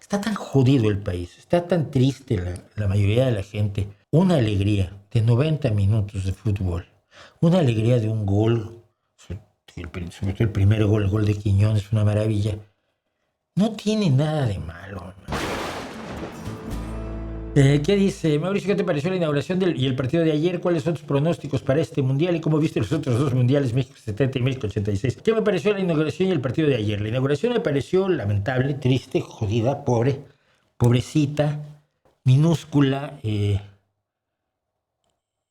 Está tan jodido el país, está tan triste la mayoría de la gente. Una alegría de 90 minutos de fútbol, una alegría de un gol, sobre todo el primer gol, el gol de Quiñones, una maravilla. No tiene nada de malo, ¿no? ¿Qué dice Mauricio? ¿Qué te pareció la inauguración y el partido de ayer? ¿Cuáles son tus pronósticos para este mundial? ¿Y cómo viste los otros dos mundiales, México 70 y México 86? ¿Qué me pareció la inauguración y el partido de ayer? La inauguración me pareció lamentable, triste, jodida, pobre, pobrecita, minúscula,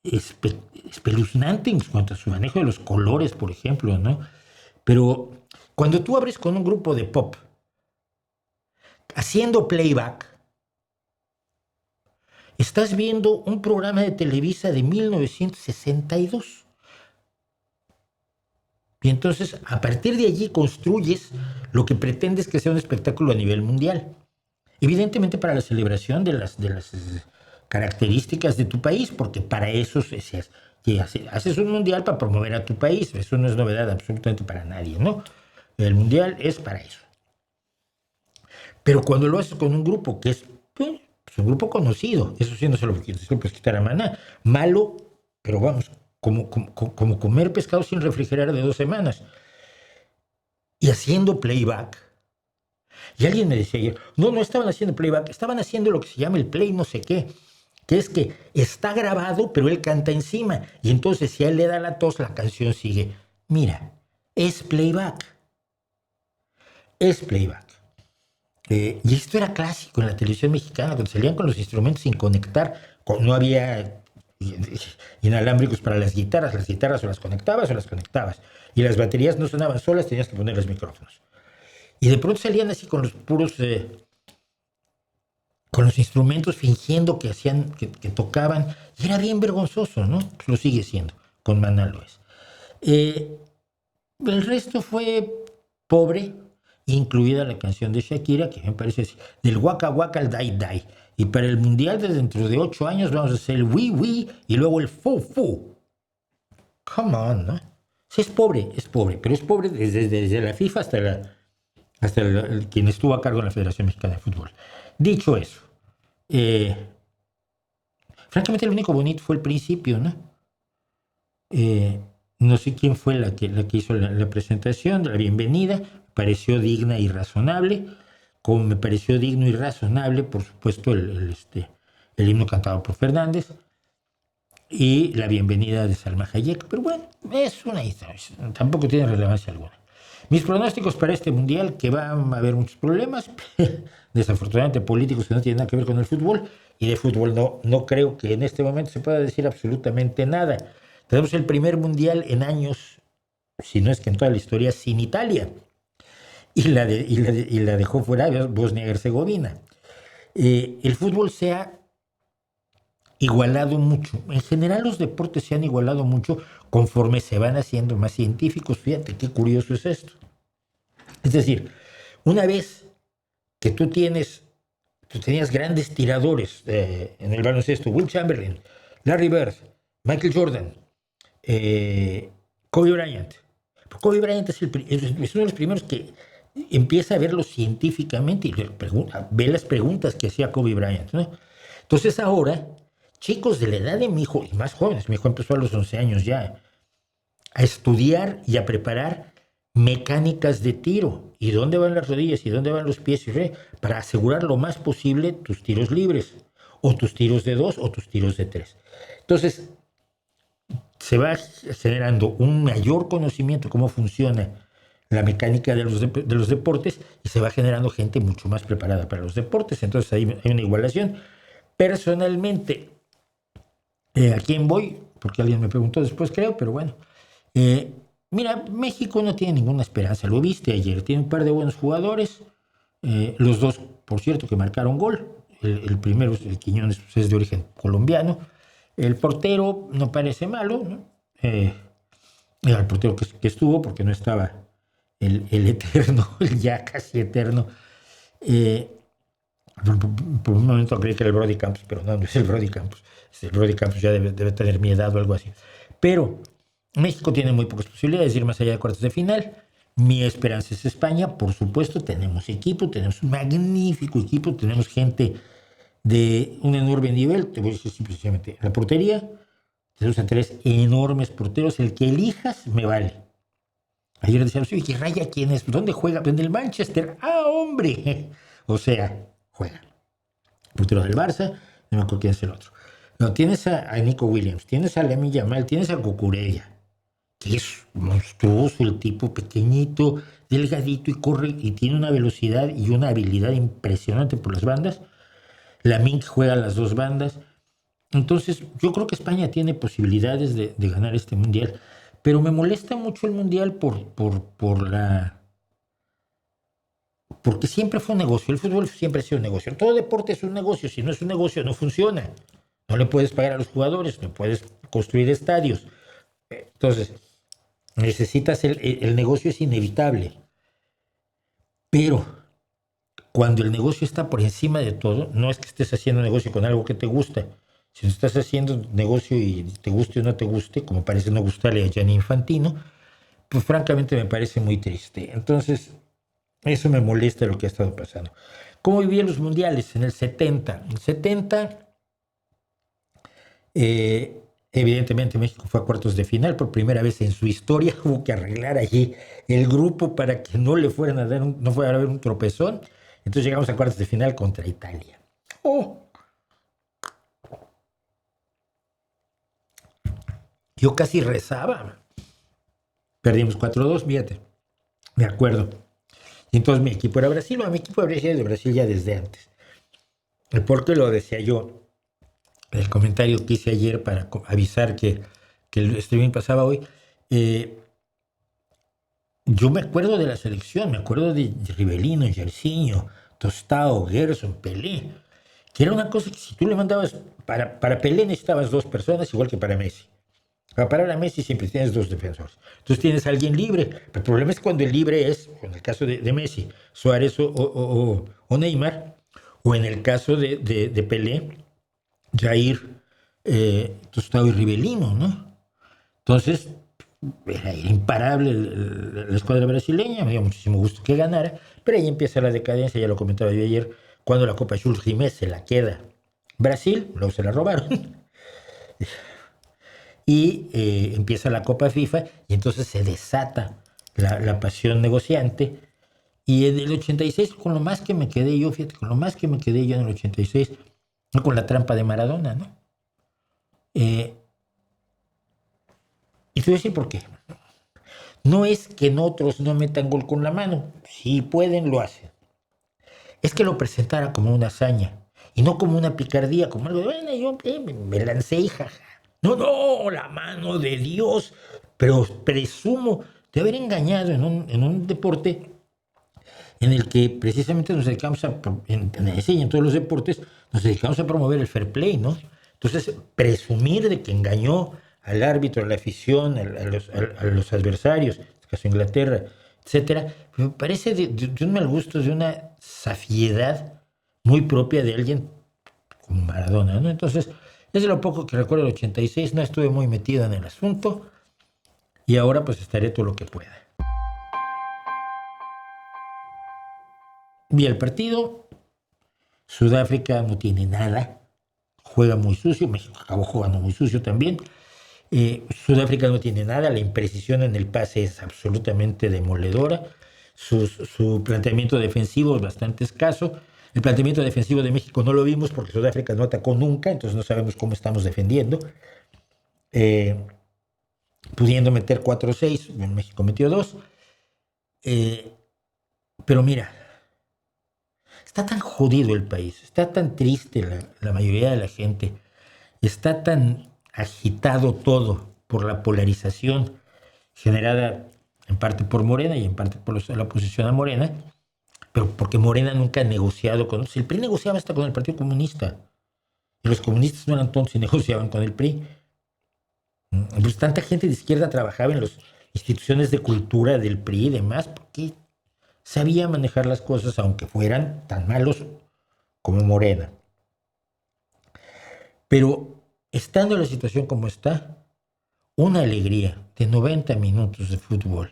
espeluznante en cuanto a su manejo de los colores, por ejemplo, ¿no? Pero cuando tú abres con un grupo de pop haciendo playback, estás viendo un programa de Televisa de 1962. Y entonces, a partir de allí construyes lo que pretendes que sea un espectáculo a nivel mundial. Evidentemente para la celebración de las características de tu país, porque para eso haces un mundial para promover a tu país. Eso no es novedad absolutamente para nadie, ¿no? El mundial es para eso. Pero cuando lo haces con un grupo que es un grupo conocido, eso sí no se lo puedes quitar a Maná. Malo, pero vamos, como comer pescado sin refrigerar de 2 semanas. Y haciendo playback. Y alguien me decía ayer, no estaban haciendo playback, estaban haciendo lo que se llama el play no sé qué, que es que está grabado, pero él canta encima. Y entonces si a él le da la tos, la canción sigue. Mira, es playback. Es playback. Y esto era clásico en la televisión mexicana, cuando salían con los instrumentos sin conectar, no había inalámbricos para las guitarras o las conectabas, y las baterías no sonaban solas, tenías que poner los micrófonos. Y de pronto salían así con los puros, con los instrumentos fingiendo que hacían, que tocaban, y era bien vergonzoso, ¿no? Pues lo sigue siendo, con Maná lo es. El resto fue pobre, incluida la canción de Shakira, que me parece así, del Waka Waka al Dai Dai. Y para el mundial de dentro de 8 años vamos a hacer el Wii Wii y luego el Fu Fu. Come on, ¿no? Sí, es pobre, pero es pobre desde la FIFA hasta quien estuvo a cargo de la Federación Mexicana de Fútbol. Dicho eso, francamente lo único bonito fue el principio, ¿no? No sé quién fue la que hizo la presentación de la bienvenida. Pareció digna y razonable, como me pareció digno y razonable, por supuesto, el himno cantado por Fernández y la bienvenida de Salma Hayek. Pero bueno, es una historia, tampoco tiene relevancia alguna. Mis pronósticos para este mundial, que va a haber muchos problemas, desafortunadamente políticos que no tienen nada que ver con el fútbol, y de fútbol no creo que en este momento se pueda decir absolutamente nada. Tenemos el primer mundial en años, si no es que en toda la historia, sin Italia. Y la dejó fuera Bosnia y Herzegovina. El fútbol se ha igualado mucho. En general los deportes se han igualado mucho conforme se van haciendo más científicos. Fíjate qué curioso es esto. Es decir, una vez que tú tenías grandes tiradores en el baloncesto, Will Chamberlain, Larry Bird, Michael Jordan, Kobe Bryant. Kobe Bryant es uno de los primeros que empieza a verlo científicamente y ve las preguntas que hacía Kobe Bryant, ¿no? Entonces ahora, chicos de la edad de mi hijo, y más jóvenes, mi hijo empezó a los 11 años ya, a estudiar y a preparar mecánicas de tiro, y dónde van las rodillas y dónde van los pies, para asegurar lo más posible tus tiros libres, o tus tiros de 2 o tus tiros de 3. Entonces, se va generando un mayor conocimiento de cómo funciona la mecánica de los deportes, y se va generando gente mucho más preparada para los deportes. Entonces hay una igualación. Personalmente, ¿a quién voy? Porque alguien me preguntó después, creo, pero bueno. Mira, México no tiene ninguna esperanza. Lo viste ayer. Tiene un par de buenos jugadores. Los dos, por cierto, que marcaron gol. El primero, el Quiñones, es de origen colombiano. El portero no parece malo, ¿no? Era el portero que estuvo, porque no estaba el eterno, el ya casi eterno. Por un momento creí que era el Brody Campos, pero no es el Brody Campos. El Brody Campos ya debe tener mi edad o algo así. Pero México tiene muy pocas posibilidades de ir más allá de cuartos de final. Mi esperanza es España, por supuesto, tenemos equipo, tenemos un magnífico equipo, tenemos gente de un enorme nivel, te voy a decir simplemente, la portería, tenemos a 3 enormes porteros, el que elijas me vale. Ayer decíamos, oye, ¿qué raya quién es? ¿Dónde juega? En el Manchester. ¡Ah, hombre! O sea, juega. Portero del Barça, no me acuerdo quién es el otro. No, tienes a Nico Williams, tienes a Lamine Yamal, tienes a Cucurella, que es monstruoso el tipo, pequeñito, delgadito y corre y tiene una velocidad y una habilidad impresionante por las bandas. Lamine juega las dos bandas. Entonces, yo creo que España tiene posibilidades de ganar este mundial, pero me molesta mucho el mundial porque siempre fue un negocio. El fútbol siempre ha sido un negocio. Todo deporte es un negocio. Si no es un negocio, no funciona. No le puedes pagar a los jugadores, no puedes construir estadios. Entonces, necesitas el negocio es inevitable. Pero cuando el negocio está por encima de todo, no es que estés haciendo negocio con algo que te gusta. Si no estás haciendo negocio y te guste o no te guste, como parece no gustarle a Gianni Infantino, pues francamente me parece muy triste. Entonces, eso me molesta lo que ha estado pasando. ¿Cómo vivían los mundiales? En el 70. En el 70, evidentemente México fue a cuartos de final. Por primera vez en su historia hubo que arreglar allí el grupo para que no le fueran a dar no fuera a haber un tropezón. Entonces llegamos a cuartos de final contra Italia. ¡Oh! Yo casi rezaba. Perdimos 4-2, fíjate. Me acuerdo. Y entonces mi equipo era Brasil. No, mi equipo era de Brasil ya desde antes. Porque lo decía yo. El comentario que hice ayer para avisar que el streaming pasaba hoy. Yo me acuerdo de la selección. Me acuerdo de Rivelino, Jairzinho, Tostao, Gerson, Pelé. Que era una cosa que si tú le mandabas... Para Pelé necesitabas 2 personas, igual que para Messi. Para parar a Messi siempre tienes 2 defensores. Entonces tienes a alguien libre. Pero el problema es cuando el libre es, en el caso de Messi, Suárez o Neymar, o en el caso de Pelé, Jair, Tostado y Rivelino, ¿no? Entonces, era imparable la escuadra brasileña, me dio muchísimo gusto que ganara, pero ahí empieza la decadencia, ya lo comentaba yo ayer, cuando la Copa Jules Rimet se la queda Brasil, luego se la robaron. Y empieza la Copa FIFA y entonces se desata la pasión negociante. Y en el 86, con lo más que me quedé yo, fíjate, con lo más que me quedé yo en el 86, con la trampa de Maradona, ¿no? Y te voy a decir por qué. No es que en otros no metan gol con la mano, si pueden lo hacen. Es que lo presentara como una hazaña y no como una picardía, como algo de, bueno, yo me lancé y jaja. No, la mano de Dios. Pero presumo de haber engañado en un deporte en el que precisamente nos dedicamos en ese y en todos los deportes, nos dedicamos a promover el fair play, ¿no? Entonces, presumir de que engañó al árbitro, a la afición, a los adversarios, en este caso Inglaterra, etcétera, me parece de un mal gusto, de una safiedad muy propia de alguien como Maradona, ¿no? Entonces, es de lo poco que recuerdo del 86, no estuve muy metido en el asunto y ahora pues estaré todo lo que pueda. Vi el partido, Sudáfrica no tiene nada, juega muy sucio, México acabó jugando muy sucio también. Sudáfrica no tiene nada, la imprecisión en el pase es absolutamente demoledora, su planteamiento defensivo es bastante escaso. El planteamiento defensivo de México no lo vimos porque Sudáfrica no atacó nunca, entonces no sabemos cómo estamos defendiendo. Pudiendo meter 4-6, México metió 2. Pero mira, está tan jodido el país, está tan triste la mayoría de la gente, está tan agitado todo por la polarización generada en parte por Morena y en parte por la oposición a Morena, pero porque Morena nunca ha negociado con... Si el PRI negociaba hasta con el Partido Comunista, y los comunistas no eran tontos y negociaban con el PRI. Pues tanta gente de izquierda trabajaba en las instituciones de cultura del PRI y demás, porque sabía manejar las cosas aunque fueran tan malos como Morena. Pero estando en la situación como está, una alegría de 90 minutos de fútbol,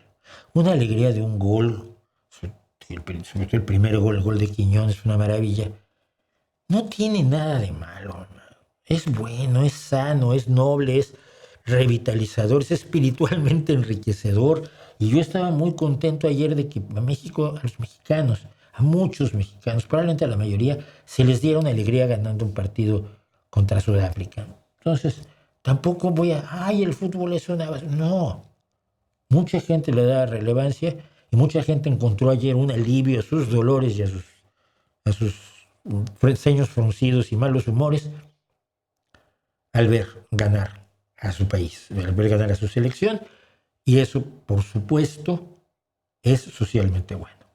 Una alegría de un gol, sobre todo el primer gol, el gol de Quiñones, una maravilla. No tiene nada de malo, hermano. Es bueno, es sano, es noble, es revitalizador, es espiritualmente enriquecedor. Y yo estaba muy contento ayer de que a México, a los mexicanos, a muchos mexicanos, probablemente a la mayoría, se les diera una alegría ganando un partido contra Sudáfrica. Entonces, tampoco voy a, ay, el fútbol es una... No, mucha gente le da relevancia y mucha gente encontró ayer un alivio a sus dolores y a sus ceños fruncidos y malos humores al ver ganar a su país, al ver ganar a su selección, y eso, por supuesto, es socialmente bueno.